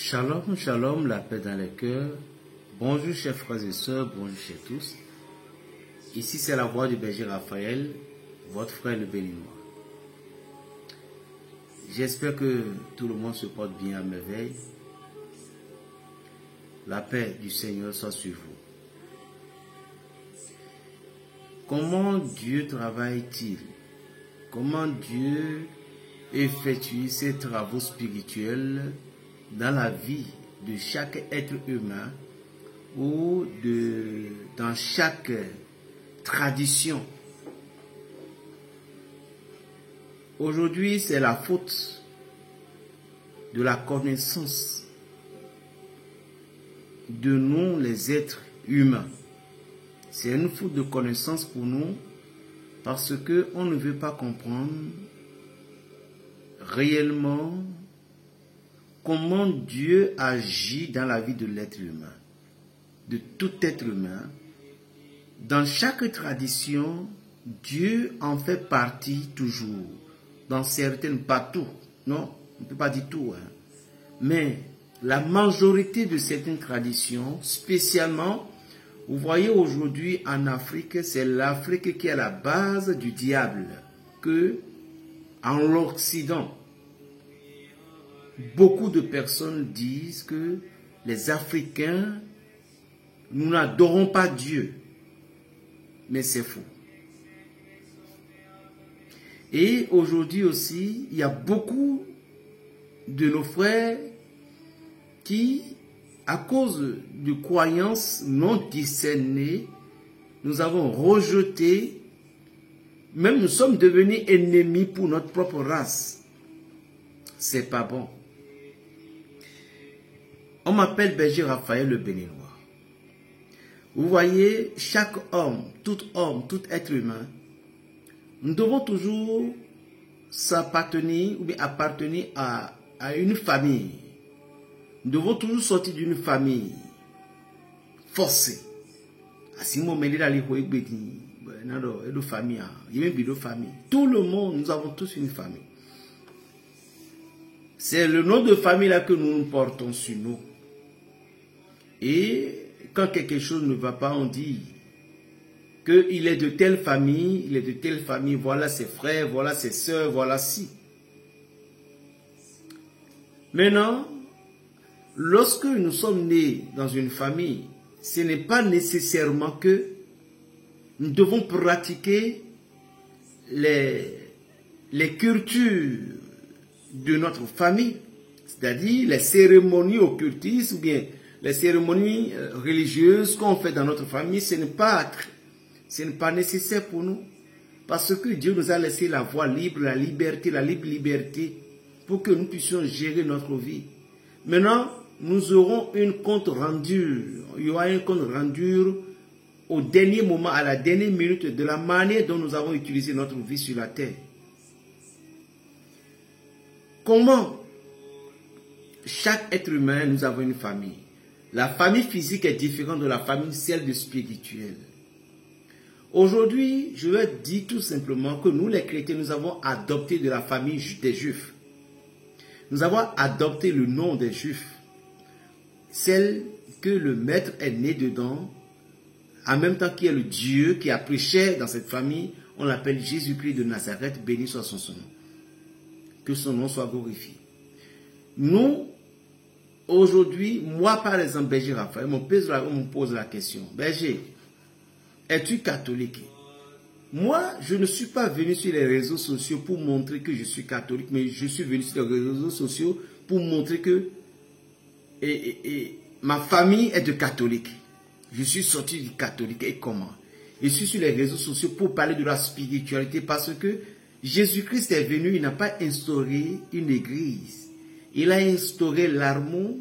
Shalom, shalom, la paix dans les cœurs. Bonjour chers frères et sœurs, bonjour chers tous. Ici c'est la voix du berger Raphaël, votre frère le béninois. J'espère que tout le monde se porte bien à merveille. La paix du Seigneur soit sur vous. Comment Dieu travaille-t-il? Comment Dieu effectue ses travaux spirituels dans la vie de chaque être humain ou dans chaque tradition? Aujourd'hui, c'est la faute de la connaissance de nous, les êtres humains. C'est une faute de connaissance pour nous parce qu'on ne veut pas comprendre réellement comment Dieu agit dans la vie de l'être humain, de tout être humain. Dans chaque tradition, Dieu en fait partie toujours. Dans certaines, pas tout, non, on ne peut pas dire tout, hein. Mais la majorité de certaines traditions, spécialement, vous voyez aujourd'hui en Afrique, c'est l'Afrique qui est à la base du diable, que en l'Occident, beaucoup de personnes disent que les Africains, nous n'adorons pas Dieu. Mais c'est faux. Et aujourd'hui aussi, il y a beaucoup de nos frères qui, à cause de croyances non discernées, nous avons rejeté, même nous sommes devenus ennemis pour notre propre race. C'est pas bon. On m'appelle berger Raphaël le béninois. Vous voyez, chaque homme, tout être humain, nous devons toujours s'appartenir ou bien appartenir à une famille. Nous devons toujours sortir d'une famille forcée. Tout le monde, nous avons tous une famille. C'est le nom de famille là que nous portons sur nous. Et quand quelque chose ne va pas, on dit qu'il est de telle famille, il est de telle famille, voilà ses frères, voilà ses sœurs, voilà si. Maintenant, lorsque nous sommes nés dans une famille, ce n'est pas nécessairement que nous devons pratiquer les cultures de notre famille, c'est-à-dire les cérémonies occultistes ou bien les cérémonies religieuses qu'on fait dans notre famille. Ce n'est pas nécessaire pour nous, parce que Dieu nous a laissé la voie libre, la libre liberté, pour que nous puissions gérer notre vie. Maintenant, nous aurons un compte rendu, il y aura un compte rendu au dernier moment, à la dernière minute, de la manière dont nous avons utilisé notre vie sur la terre. Comment chaque être humain, nous avons une famille. La famille physique est différente de la famille, celle de spirituelle. Aujourd'hui, je vais dire tout simplement que nous, les chrétiens, nous avons adopté de la famille des Juifs. Nous avons adopté le nom des Juifs. Celle que le maître est né dedans, en même temps qu'il y a le Dieu qui a pris chair dans cette famille, on l'appelle Jésus-Christ de Nazareth, béni soit son nom. Que son nom soit glorifié. Nous, aujourd'hui, moi par exemple, berger Raphaël, on me pose la question, berger, es-tu catholique? Moi, je ne suis pas venu sur les réseaux sociaux pour montrer que je suis catholique, mais je suis venu sur les réseaux sociaux pour montrer que ma famille est de catholique. Je suis sorti du catholique. Et comment? Je suis sur les réseaux sociaux pour parler de la spiritualité parce que Jésus-Christ est venu, il n'a pas instauré une église. Il a instauré l'amour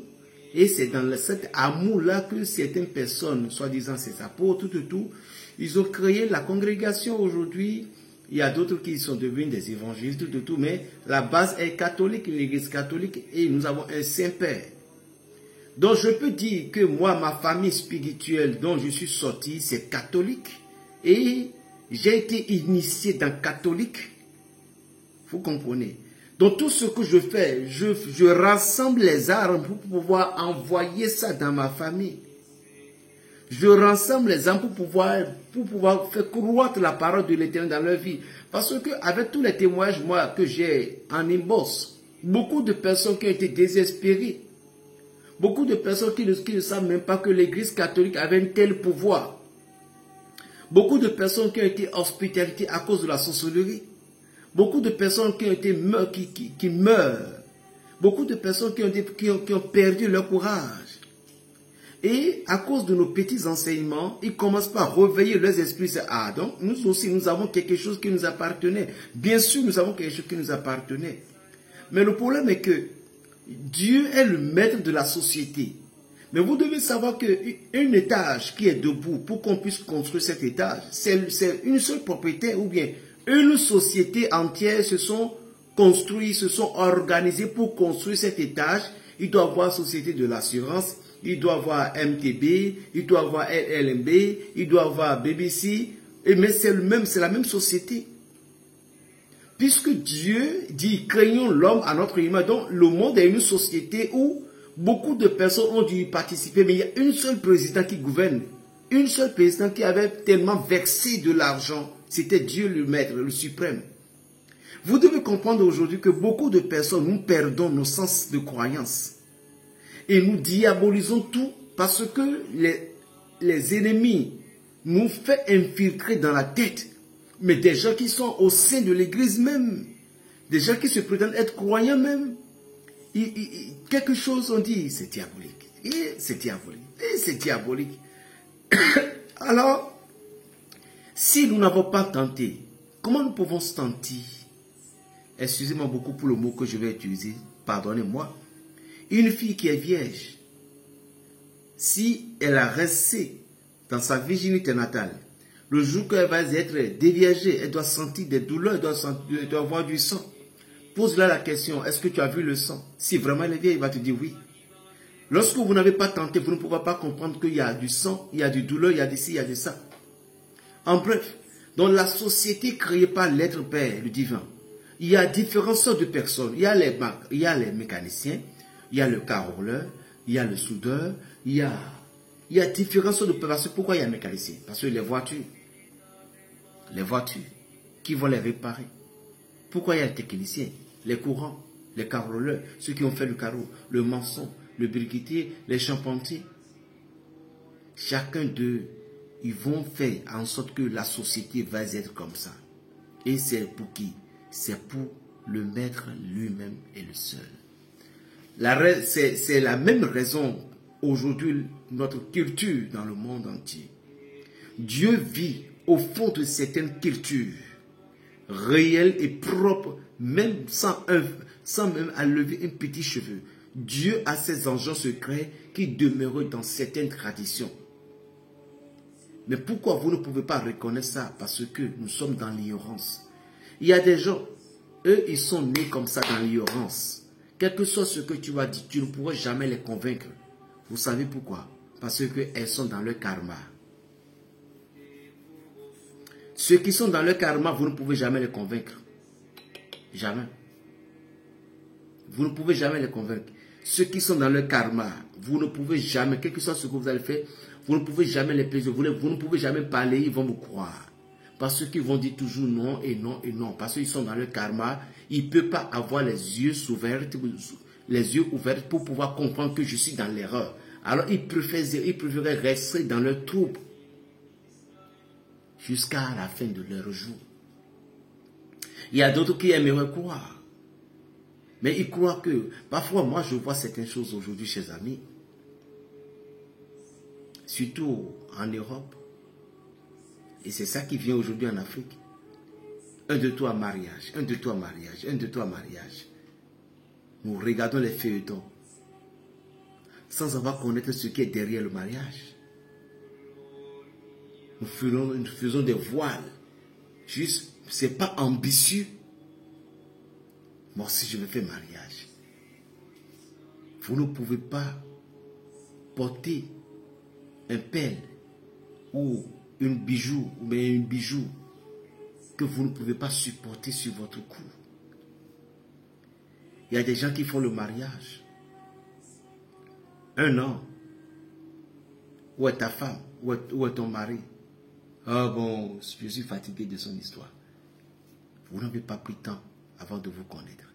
et c'est dans cet amour-là que certaines personnes, soi-disant ses apôtres, tout, ils ont créé la congrégation aujourd'hui. Il y a d'autres qui sont devenus des évangélistes, tout, mais la base est catholique, l'église catholique, et nous avons un Saint-Père. Donc je peux dire que moi, ma famille spirituelle dont je suis sorti, c'est catholique. Et j'ai été initié dans catholique. Vous comprenez? Donc tout ce que je fais, je rassemble les armes pour pouvoir envoyer ça dans ma famille. Je rassemble les armes pour pouvoir faire croître la parole de l'Éternel dans leur vie. Parce que avec tous les témoignages moi, que j'ai en inbox, beaucoup de personnes qui ont été désespérées, beaucoup de personnes qui ne savent même pas que l'Église catholique avait un tel pouvoir. Beaucoup de personnes qui ont été hospitalisées à cause de la sorcellerie. Beaucoup de personnes qui ont été qui meurent. Beaucoup de personnes qui ont perdu leur courage. Et à cause de nos petits enseignements, ils commencent par réveiller leurs esprits. Ah, donc nous aussi, nous avons quelque chose qui nous appartenait. Bien sûr, nous avons quelque chose qui nous appartenait. Mais le problème est que Dieu est le maître de la société. Mais vous devez savoir qu'un étage qui est debout, pour qu'on puisse construire cet étage, c'est une seule propriété ou bien une société entière se sont construits, se sont organisés pour construire cet étage. Il doit avoir société de l'assurance, il doit avoir MTB, il doit avoir LLMB, il doit avoir BBC, mais c'est la même société. Puisque Dieu dit, créons l'homme à notre image. Donc le monde est une société où beaucoup de personnes ont dû y participer, mais il y a une seule président qui gouverne. Une seule président qui avait tellement versé de l'argent. C'était Dieu le maître, le suprême. Vous devez comprendre aujourd'hui que beaucoup de personnes, nous perdons nos sens de croyance. Et nous diabolisons tout parce que les ennemis nous font infiltrer dans la tête. Mais des gens qui sont au sein de l'église même, des gens qui se prétendent être croyants même, quelque chose on dit, c'est diabolique. Et c'est diabolique. Et c'est diabolique. Alors, si nous n'avons pas tenté, comment nous pouvons se tenter? Excusez-moi beaucoup pour le mot que je vais utiliser, pardonnez-moi. Une fille qui est vierge, si elle a resté dans sa virginité natale, le jour qu'elle va être déviergée, elle doit sentir des douleurs, elle doit avoir du sang. Pose-la la question, est-ce que tu as vu le sang? Si vraiment elle est vieille, il va te dire oui. Lorsque vous n'avez pas tenté, vous ne pouvez pas comprendre qu'il y a du sang, il y a du douleur, il y a de ci, il y a de ça. En bref, dans la société créée par l'être Père, le divin, il y a différentes sortes de personnes. Il y a les mécaniciens, il y a le carreleur, il y a le soudeur, il y a différentes sortes de personnes. Pourquoi il y a les mécaniciens? Parce que les voitures, qui vont les réparer. Pourquoi il y a les techniciens? Les courants, les carreleurs, ceux qui ont fait le carreau, le maçon, le briquetier, les charpentiers. Chacun d'eux, ils vont faire en sorte que la société va être comme ça. Et c'est pour qui? C'est pour le maître lui-même et le seul. C'est la même raison aujourd'hui notre culture dans le monde entier. Dieu vit au fond de certaines cultures réelles et propres, même sans même enlever un petit cheveu. Dieu a ses engins secrets qui demeurent dans certaines traditions. Mais pourquoi vous ne pouvez pas reconnaître ça? Parce que nous sommes dans l'ignorance. Il y a des gens, eux, ils sont nés comme ça dans l'ignorance. Quel que soit ce que tu vas dire, tu ne pourras jamais les convaincre. Vous savez pourquoi? Parce qu'elles sont dans leur karma. Ceux qui sont dans leur karma, vous ne pouvez jamais les convaincre. Jamais. Vous ne pouvez jamais les convaincre. Ceux qui sont dans leur karma, vous ne pouvez jamais, quel que soit ce que vous allez faire, vous ne pouvez jamais les plaisir. Vous ne pouvez jamais parler, ils vont vous croire. Parce qu'ils vont dire toujours non et non et non. Parce qu'ils sont dans leur karma, ils ne peuvent pas avoir les yeux ouverts pour pouvoir comprendre que je suis dans l'erreur. Alors ils préféraient rester dans leur trouble jusqu'à la fin de leur jour. Il y a d'autres qui aimeraient croire. Mais ils croient que, parfois moi je vois certaines choses aujourd'hui, chers amis, surtout en Europe, et c'est ça qui vient aujourd'hui en Afrique. 1, 2, 3 mariage, 1, 2, 3 mariage, 1, 2, 3 mariage. Nous regardons les feuilletons sans avoir connaître ce qui est derrière le mariage. Nous faisons des voiles. Juste, c'est pas ambitieux. Moi aussi, je me fais mariage. Vous ne pouvez pas porter un pelle ou un bijou que vous ne pouvez pas supporter sur votre cou. Il y a des gens qui font le mariage. 1 an. Où est ta femme? Où est ton mari? Ah bon, je suis fatigué de son histoire. Vous n'avez pas pris temps avant de vous connaître.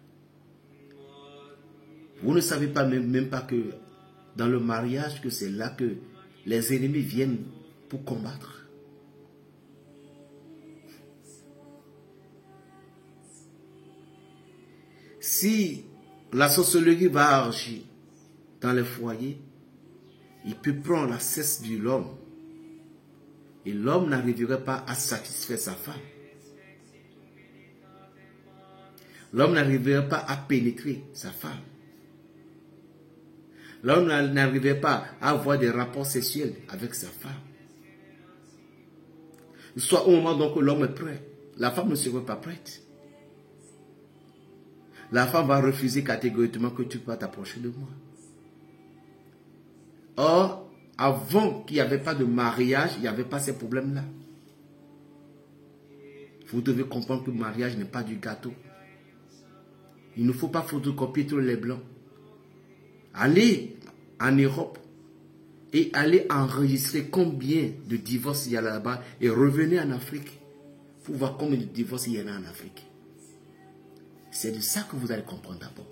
Vous ne savez pas même pas que dans le mariage, que c'est là que les ennemis viennent pour combattre. Si la sorcellerie va agir dans les foyers, il peut prendre la cesse de l'homme. Et l'homme n'arriverait pas à satisfaire sa femme. L'homme n'arriverait pas à pénétrer sa femme. L'homme n'arriverait pas à avoir des rapports sexuels avec sa femme. Soit au moment donc où l'homme est prêt, la femme ne serait pas prête. La femme va refuser catégoriquement que tu peux t'approcher de moi. Or, avant qu'il n'y avait pas de mariage, il n'y avait pas ces problèmes-là. Vous devez comprendre que le mariage n'est pas du gâteau. Il ne faut pas photocopier tous les blancs. Allez en Europe et allez enregistrer combien de divorces il y a là-bas et revenez en Afrique pour voir combien de divorces il y en a en Afrique. C'est de ça que vous allez comprendre d'abord.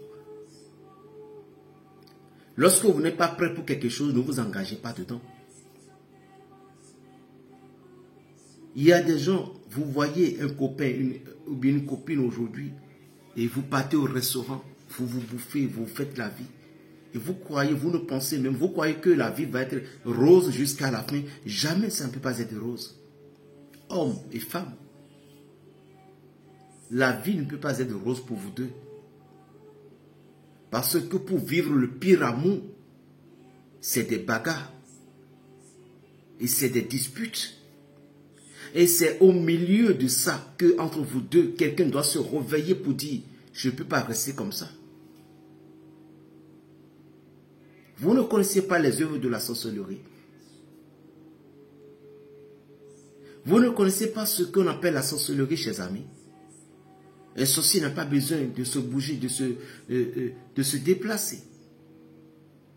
Lorsque vous n'êtes pas prêt pour quelque chose, ne vous engagez pas dedans. Il y a des gens, vous voyez un copain ou bien une copine aujourd'hui et vous partez au restaurant, vous vous bouffez, vous faites la vie. Et vous croyez, vous ne pensez même, vous croyez que la vie va être rose jusqu'à la fin. Jamais ça ne peut pas être rose. Hommes et femmes. La vie ne peut pas être rose pour vous deux. Parce que pour vivre le pire amour, c'est des bagarres. Et c'est des disputes. Et c'est au milieu de ça que entre vous deux, quelqu'un doit se réveiller pour dire, je ne peux pas rester comme ça. Vous ne connaissez pas les œuvres de la sorcellerie. Vous ne connaissez pas ce qu'on appelle la sorcellerie, chers amis. Un sorcier n'a pas besoin de se bouger, de se déplacer.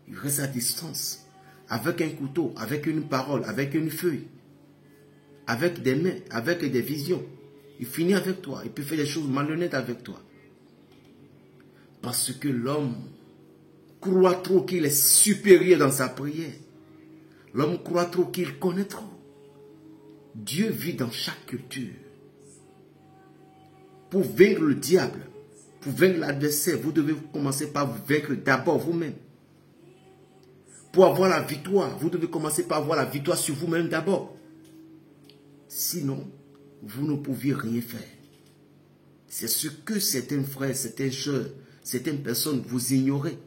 Il reste à distance, avec un couteau, avec une parole, avec une feuille, avec des mains, avec des visions. Il finit avec toi, il peut faire des choses malhonnêtes avec toi. Parce que l'homme croit trop qu'il est supérieur dans sa prière. L'homme croit trop qu'il connaît trop. Dieu vit dans chaque culture. Pour vaincre le diable, pour vaincre l'adversaire, vous devez commencer par vous vaincre d'abord vous-même. Pour avoir la victoire, vous devez commencer par avoir la victoire sur vous-même d'abord. Sinon, vous ne pouviez rien faire. C'est ce que certains frères, certaines sœurs, certaines personnes vous ignorez.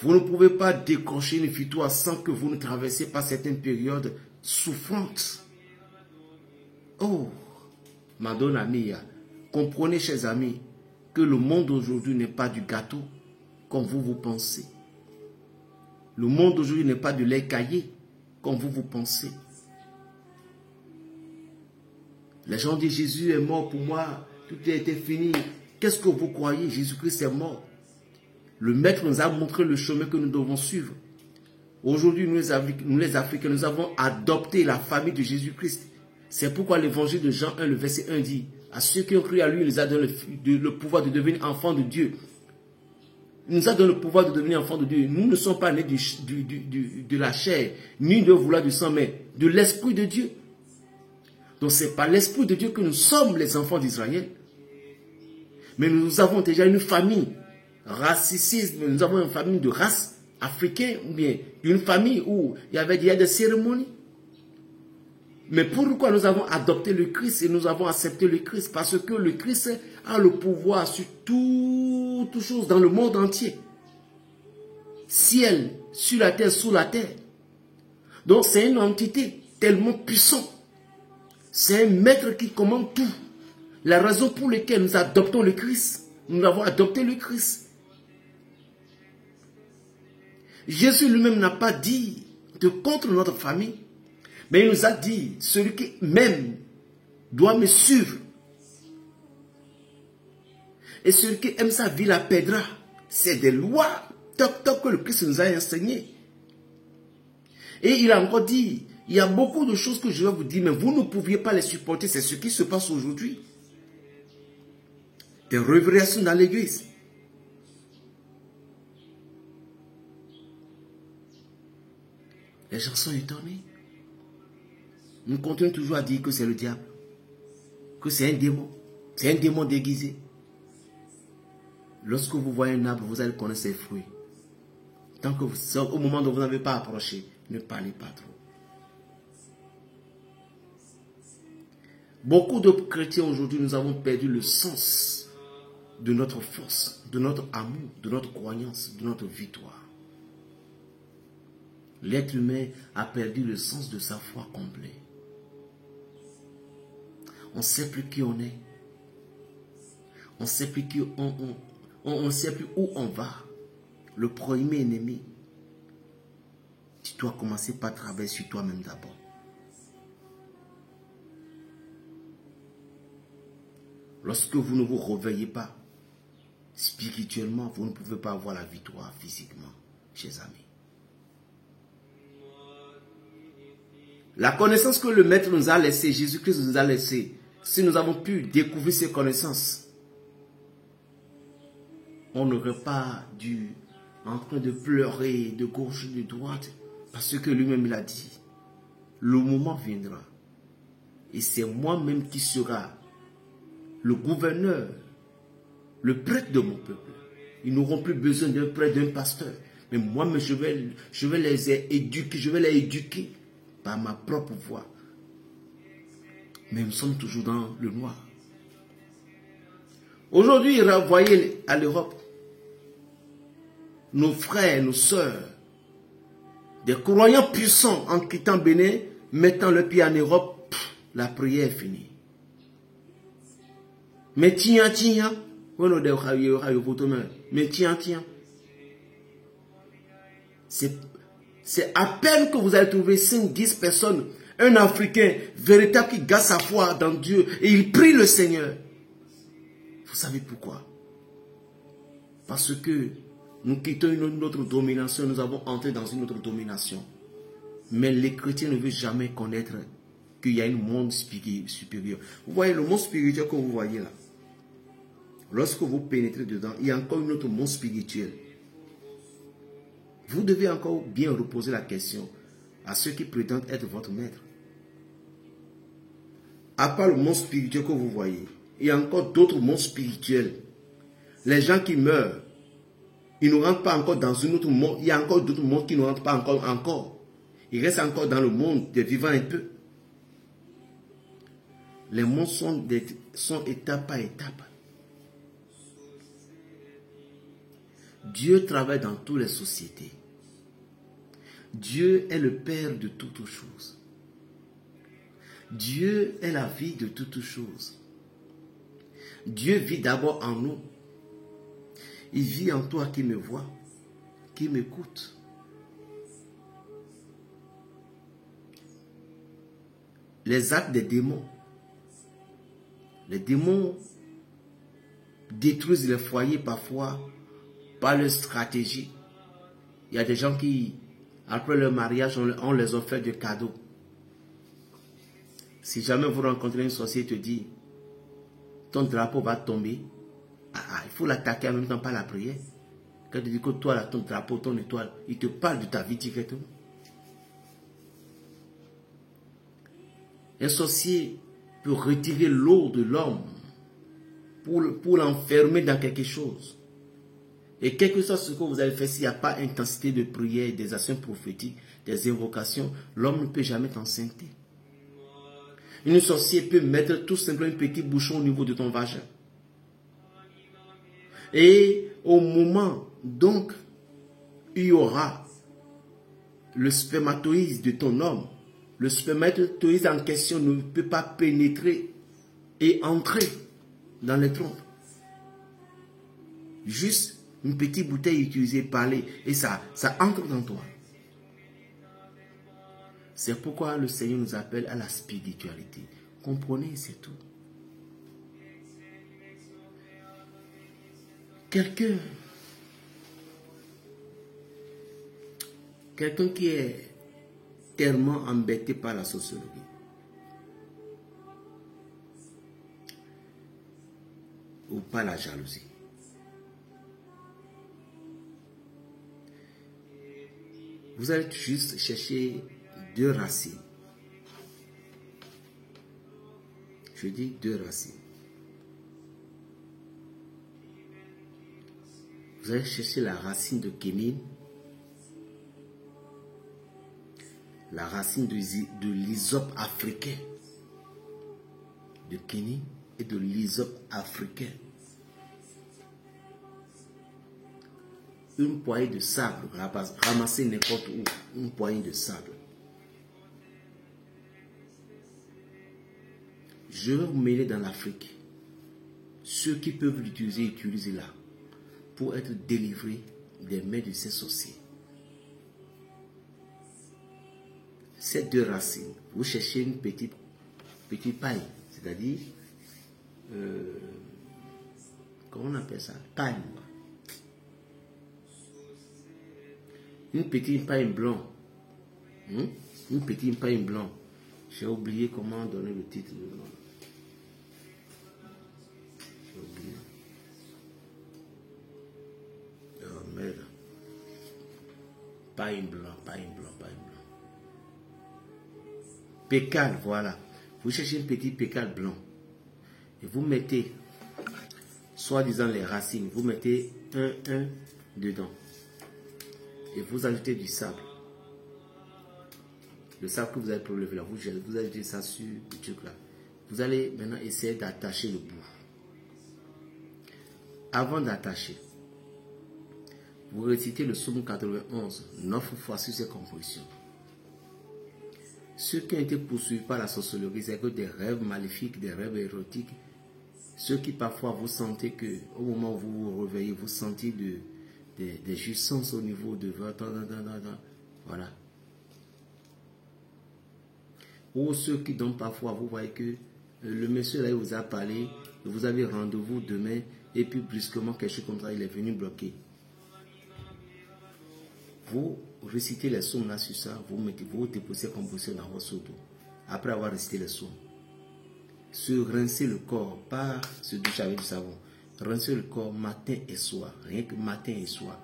Vous ne pouvez pas décrocher une victoire sans que vous ne traversiez pas certaines périodes souffrantes. Oh, Madonna mia, comprenez, chers amis, que le monde aujourd'hui n'est pas du gâteau comme vous pensez. Le monde aujourd'hui n'est pas de lait caillé comme vous pensez. Les gens disent Jésus est mort pour moi, tout a été fini. Qu'est-ce que vous croyez? Jésus-Christ est mort. Le Maître nous a montré le chemin que nous devons suivre. Aujourd'hui, nous les Africains, nous avons adopté la famille de Jésus-Christ. C'est pourquoi l'évangile de Jean 1, le verset 1 dit, à ceux qui ont cru à lui, il nous a donné le pouvoir de devenir enfants de Dieu. Il nous a donné le pouvoir de devenir enfants de Dieu. Nous ne sommes pas nés de la chair, ni de vouloir du sang, mais de l'Esprit de Dieu. Donc c'est par l'Esprit de Dieu que nous sommes les enfants d'Israël. Mais nous avons déjà une famille raciste, nous avons une famille de race africaine, ou bien une famille où il y avait déjà des cérémonies. Mais pourquoi nous avons adopté le Christ et nous avons accepté le Christ? Parce que le Christ a le pouvoir sur toutes choses dans le monde entier. Ciel, sur la terre, sous la terre. Donc c'est une entité tellement puissante. C'est un maître qui commande tout. La raison pour laquelle nous adoptons le Christ, nous avons adopté le Christ. Jésus lui-même n'a pas dit de contre notre famille, mais il nous a dit, celui qui m'aime doit me suivre. Et celui qui aime sa vie la perdra. C'est des lois que le Christ nous a enseignées. Et il a encore dit, il y a beaucoup de choses que je vais vous dire, mais vous ne pouviez pas les supporter. C'est ce qui se passe aujourd'hui. Des révélations dans l'église. Les gens sont étonnés. Nous continuons toujours à dire que c'est le diable. Que c'est un démon. C'est un démon déguisé. Lorsque vous voyez un arbre, vous allez connaître ses fruits. Tant que au moment où vous n'avez pas approché, ne parlez pas trop. Beaucoup de chrétiens aujourd'hui, nous avons perdu le sens de notre force, de notre amour, de notre croyance, de notre victoire. L'être humain a perdu le sens de sa foi complet. On ne sait plus qui on est. On ne sait plus on sait plus où on va. Le premier ennemi, tu dois commencer par travailler sur toi-même d'abord. Lorsque vous ne vous réveillez pas spirituellement, vous ne pouvez pas avoir la victoire physiquement, chers amis. La connaissance que le Maître nous a laissée, Jésus-Christ nous a laissée, si nous avons pu découvrir ces connaissances, on n'aurait pas dû en train de pleurer de gauche et de droite, parce que lui-même il a dit, le moment viendra, et c'est moi-même qui sera le gouverneur, le prêtre de mon peuple. Ils n'auront plus besoin d'un prêtre, d'un pasteur, mais moi-même je vais les éduquer par ma propre voix. Mais nous sommes toujours dans le noir. Aujourd'hui, voyez à l'Europe, nos frères, nos sœurs, des croyants puissants en quittant Bénin, mettant le pied en Europe, la prière est finie. Mais tiens, c'est à peine que vous allez trouver 5-10 personnes, un Africain véritable qui garde sa foi dans Dieu et il prie le Seigneur. Vous savez pourquoi? Parce que nous quittons une autre domination, nous avons entré dans une autre domination. Mais les chrétiens ne veulent jamais connaître qu'il y a un monde supérieur. Vous voyez le monde spirituel que vous voyez là. Lorsque vous pénétrez dedans, il y a encore un autre monde spirituel. Vous devez encore bien reposer la question à ceux qui prétendent être votre maître. À part le monde spirituel que vous voyez, il y a encore d'autres mondes spirituels. Les gens qui meurent, ils ne rentrent pas encore dans un autre monde. Il y a encore d'autres mondes qui ne rentrent pas encore. Ils restent encore dans le monde des vivants un peu. Les mondes sont étape par étape. Dieu travaille dans toutes les sociétés. Dieu est le Père de toutes choses. Dieu est la vie de toutes choses. Dieu vit d'abord en nous. Il vit en toi qui me vois, qui m'écoute. Les actes des démons. Les démons détruisent les foyers parfois par leur stratégie. Il y a des gens qui, après leur mariage, on les offre des cadeaux. Si jamais vous rencontrez une sorcière qui te dit, ton drapeau va tomber, il faut l'attaquer en même temps par la prière. Quand tu dis que toi, là, ton drapeau, ton étoile, il te parle de ta vie directement. Un sorcier peut retirer l'eau de l'homme pour l'enfermer dans quelque chose. Et quel que soit ce que vous allez faire, s'il n'y a pas intensité de prière, des actions prophétiques, des invocations, l'homme ne peut jamais t'enceinte. Une sorcière peut mettre tout simplement un petit bouchon au niveau de ton vagin. Et au moment, donc, il y aura le spermatozoïde de ton homme. Le spermatozoïde en question ne peut pas pénétrer et entrer dans les trompes. Juste une petite bouteille utilisée, parler, et ça entre dans toi. C'est pourquoi le Seigneur nous appelle à la spiritualité. Comprenez, c'est tout. Quelqu'un qui est tellement embêté par la sociologie, ou par la jalousie, vous allez juste chercher deux racines. Je dis deux racines. Vous allez chercher la racine de Kénine, la racine de l'hysope africain, de Kénine et de l'hysope africain. Une poignée de sable, ramassez n'importe où, une poignée de sable. Je vais vous mêler dans l'Afrique. Ceux qui peuvent l'utiliser, utilisez-la pour être délivrés des mains de ces sorciers. Ces deux racines, vous cherchez une petite paille, c'est-à-dire, comment on appelle ça? Paille. Une petite paille blanc. Une petite paille blanc. J'ai oublié comment donner le titre. J'ai oublié. Oh merde. Paille blanc, paille blanc, paille blanc. Pécale, voilà. Vous cherchez une petite pécale blanc. Et vous mettez, soi-disant les racines, vous mettez un dedans. Et vous ajoutez du sable. Le sable que vous avez prélevé là, vous ajoutez ça sur le truc là. Vous allez maintenant essayer d'attacher le bout. Avant d'attacher, vous récitez le psaume 91, 9 fois sur ces compositions. Ceux qui ont été poursuivis par la sorcellerie, c'est que des rêves maléfiques, des rêves érotiques. Ceux qui parfois vous sentez que, au moment où vous vous réveillez, vous sentez des jouissances au niveau de votre... Voilà. Ou ceux qui donnent parfois, vous voyez que le monsieur là, il vous a parlé, vous avez rendez-vous demain, et puis brusquement, quelque chose comme ça, il est venu bloquer. Vous récitez les psaumes là sur ça, vous déposez composition dans votre seau d'eau. Après avoir récité les psaumes, se rincer le corps, pas se doucher avec du savon. Rincer le corps matin et soir, rien que matin et soir,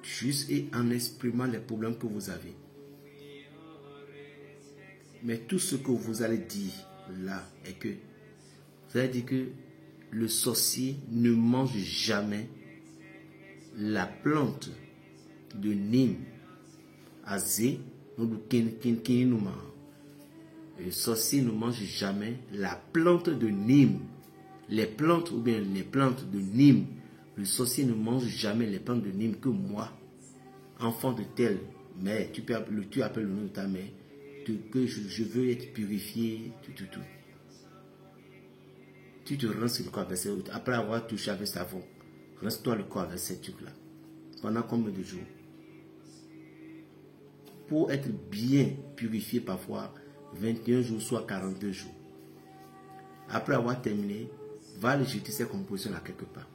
juste et en exprimant les problèmes que vous avez. Mais tout ce que vous allez dire là est que vous allez dire que le sorcier ne mange jamais la plante de Nîmes azé, le sorcier ne mange jamais la plante de Nîmes. Les plantes ou bien les plantes de Nîmes. Le sorcier ne mange jamais les plantes de Nîmes que moi, enfant de tel. Mais tu appelles le nom de ta mère. Que je veux être purifié. Tout. Tu te rinces le corps avec ça. Après avoir touché avec savon, rince-toi le corps avec ces trucs-là. Pendant combien de jours? Pour être bien purifié parfois 21 jours, soit 42 jours. Après avoir terminé, va aller jeter ces compositions là quelque part.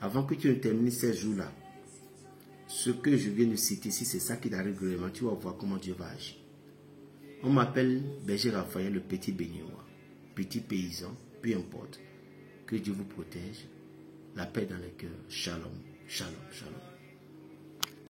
Avant que tu ne termines ces jours-là, ce que je viens de citer ici, c'est ça qui t'arrive régulièrement. Tu vas voir comment Dieu va agir. On m'appelle Berger Raphaël, le petit béninois, petit paysan, peu importe. Que Dieu vous protège. La paix dans les cœurs. Shalom, shalom, shalom.